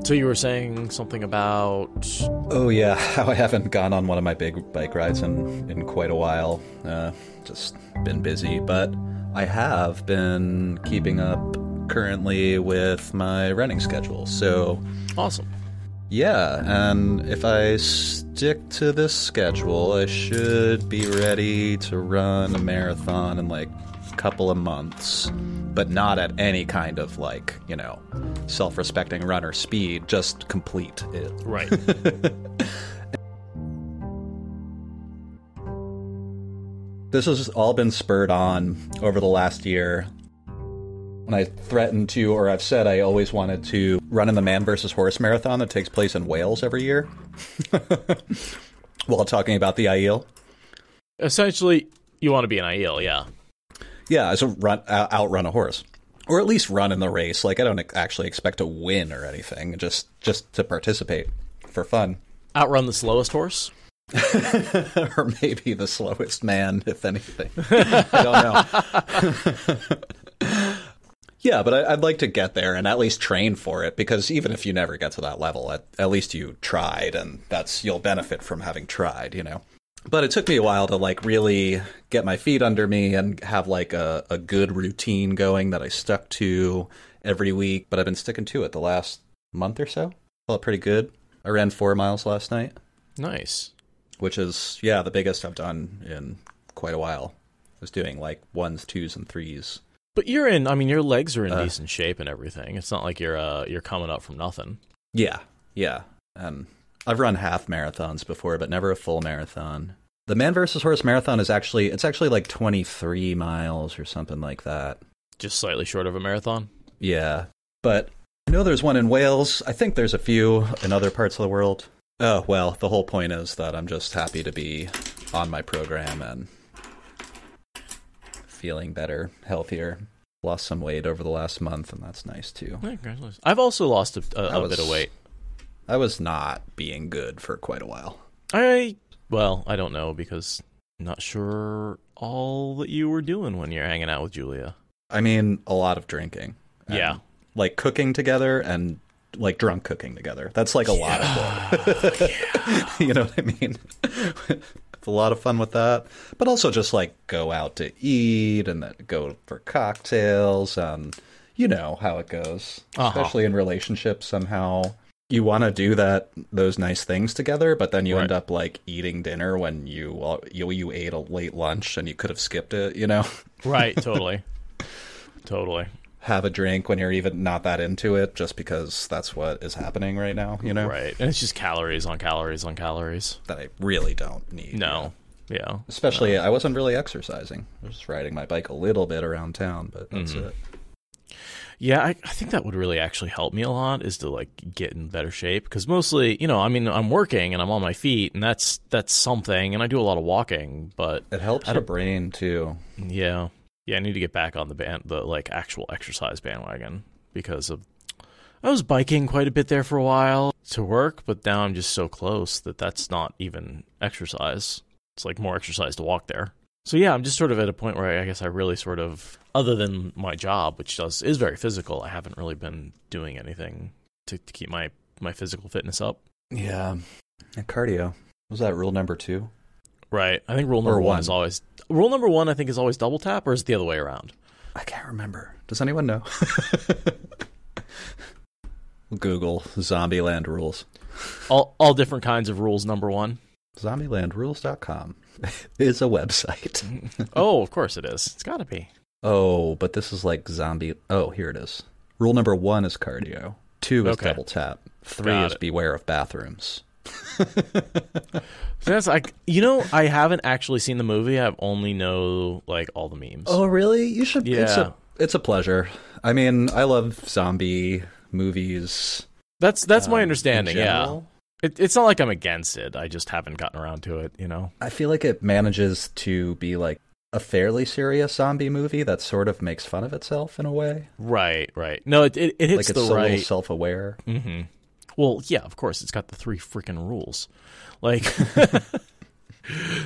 So you were saying something about... Oh yeah, how I haven't gone on one of my big bike rides in quite a while. Just been busy, but I have been keeping up currently with my running schedule. So awesome. Yeah, and if I stick to this schedule, I should be ready to run a marathon in like a couple of months, but not at any kind of like, self-respecting runner speed, just complete it. Right. This has all been spurred on over the last year. When I threatened to, or I've said I always wanted to run in the Man vs. Horse marathon that takes place in Wales every year. While talking about the Aiel. Essentially, you want to be an Aiel, yeah. Yeah, so outrun a horse. Or at least run in the race. Like, I don't actually expect to win or anything, just to participate for fun. Outrun the slowest horse? Or maybe the slowest man, if anything. I don't know. Yeah, but I'd like to get there and at least train for it, because even if you never get to that level, at least you tried, and you'll benefit from having tried, you know? But it took me a while to, like, really get my feet under me and have, like, a good routine going that I stuck to every week. But I've been sticking to it the last month or so. Felt pretty good. I ran 4 miles last night. Nice. Which is, yeah, the biggest I've done in quite a while. I was doing, like, 1s, 2s, and 3s. But your legs are in decent shape and everything. It's not like you're coming up from nothing. Yeah. I've run half marathons before, but never a full marathon. The Man vs. Horse marathon is actually like 23 miles or something like that. Just slightly short of a marathon? Yeah. But I know there's one in Wales. I think there's a few in other parts of the world. Oh, well, the whole point is that I'm just happy to be on my program and feeling better, healthier. Lost some weight over the last month, and that's nice, too. Yeah, congratulations. I've also lost a bit of weight. I was not being good for quite a while. I don't know, because I'm not sure all that you were doing when you're hanging out with Julia. I mean, a lot of drinking. Yeah. Like, cooking together and, like, drunk cooking together. That's, like, a lot of fun. Yeah. You know what I mean? It's a lot of fun with that. But also just, like, go out to eat and then go for cocktails. You know how it goes. Especially in relationships, somehow. You want to do those nice things together, but then you end up, like, eating dinner when you ate a late lunch and you could have skipped it, you know? Right, totally. Totally. Have a drink when you're even not that into it, just because that's what is happening right now, you know? Right, and it's just calories on calories on calories. That I really don't need. No, yeah. Especially, I wasn't really exercising. I was just riding my bike a little bit around town, but that's it. Yeah, I think that would really actually help me a lot, is to, like, get in better shape. Because mostly, you know, I mean, I'm working and I'm on my feet, and that's something, and I do a lot of walking, but it helps the brain too. Yeah, I need to get back on the actual exercise bandwagon, because I was biking quite a bit there for a while to work, but now I'm just so close that's not even exercise. It's like more exercise to walk there. So yeah, I'm just sort of at a point where I guess I really sort of, other than my job, which is very physical, I haven't really been doing anything to keep my physical fitness up. Yeah. And cardio. Was that rule number 2? Right. I think rule number 1 is always... Rule number 1, I think, is always double tap, or is it the other way around? I can't remember. Does anyone know? Google Zombieland rules. All different kinds of rules, number 1. Zombielandrules.com is a website. Oh, of course it is. It's got to be. Oh, but this is like zombie... Oh, here it is. Rule number 1 is cardio. 2 is double tap. 3 is beware of bathrooms. So that's like, you know, I haven't actually seen the movie. I only know, like, all the memes. Oh, really? You should. Yeah. It's a pleasure. I mean, I love zombie movies. That's my understanding. Yeah. It's not like I'm against it. I just haven't gotten around to it, you know? I feel like it manages to be like a fairly serious zombie movie that sort of makes fun of itself in a way. Right. No, it hits like it's the so right... little self-aware. Mm-hmm. Well, yeah, of course. It's got the 3 freaking rules. Like,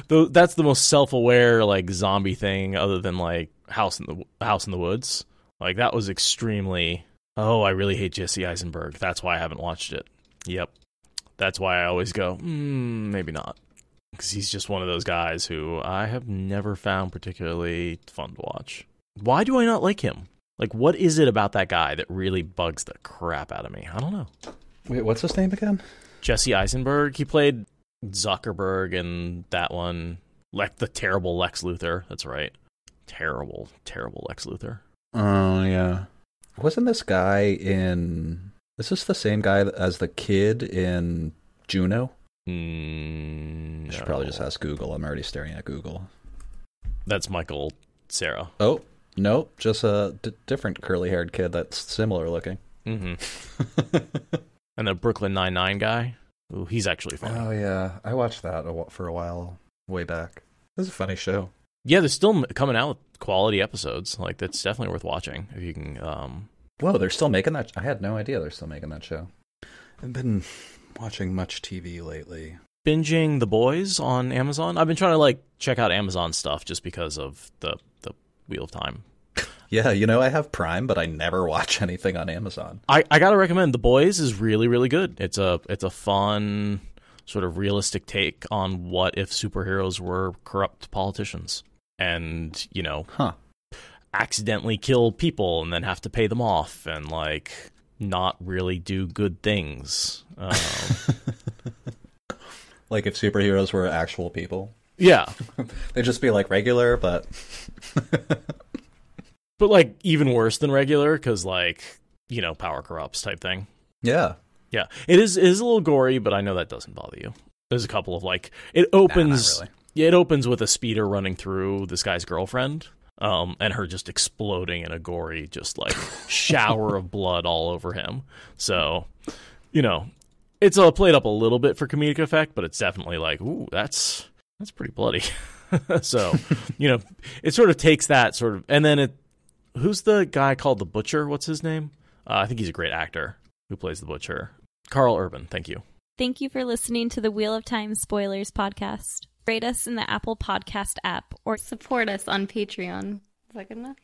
that's the most self-aware, like, zombie thing other than, like, House in the Woods. Like, that was extremely... Oh, I really hate Jesse Eisenberg. That's why I haven't watched it. Yep. That's why I always go, maybe not. Because he's just one of those guys who I have never found particularly fun to watch. Why do I not like him? Like, what is it about that guy that really bugs the crap out of me? I don't know. Wait, what's his name again? Jesse Eisenberg. He played Zuckerberg in that one. Like the terrible Lex Luthor. That's right. Terrible Lex Luthor. Oh, yeah. Wasn't this guy in... Is this the same guy as the kid in Juno? No. I should probably just ask Google. I'm already staring at Google. That's Michael Cera. Oh, no. Just a different curly-haired kid that's similar looking. Mm-hmm. And the Brooklyn Nine-Nine guy. Ooh, he's actually funny. Oh, yeah. I watched that for a while, way back. It was a funny show. Yeah, they're still coming out with quality episodes. Like, that's definitely worth watching if you can. Whoa, they're still making that? I had no idea they're still making that show. I've been watching much TV lately. Binging The Boys on Amazon. I've been trying to like check out Amazon stuff just because of the Wheel of Time. Yeah, you know, I have Prime, but I never watch anything on Amazon. I gotta recommend The Boys is really, really good. It's a fun sort of realistic take on what if superheroes were corrupt politicians and, you know, accidentally kill people and then have to pay them off and like not really do good things. Like if superheroes were actual people. Yeah. They'd just be like regular, but but like even worse than regular because like, you know, power corrupts type thing. Yeah. Yeah. It is a little gory, but I know that doesn't bother you. There's a couple of like it opens. Nah, not really. Yeah, it opens with a speeder running through this guy's girlfriend. And her just exploding in a gory, just like shower of blood all over him. So, you know, it's played up a little bit for comedic effect, but it's definitely like, ooh, that's pretty bloody. So, you know, it sort of takes that sort of, and then who's the guy called the Butcher? What's his name? I think he's a great actor who plays the Butcher. Carl Urban. Thank you. Thank you for listening to the Wheel of Time Spoilers podcast. Rate us in the Apple Podcast app or support us on Patreon. Is that good enough?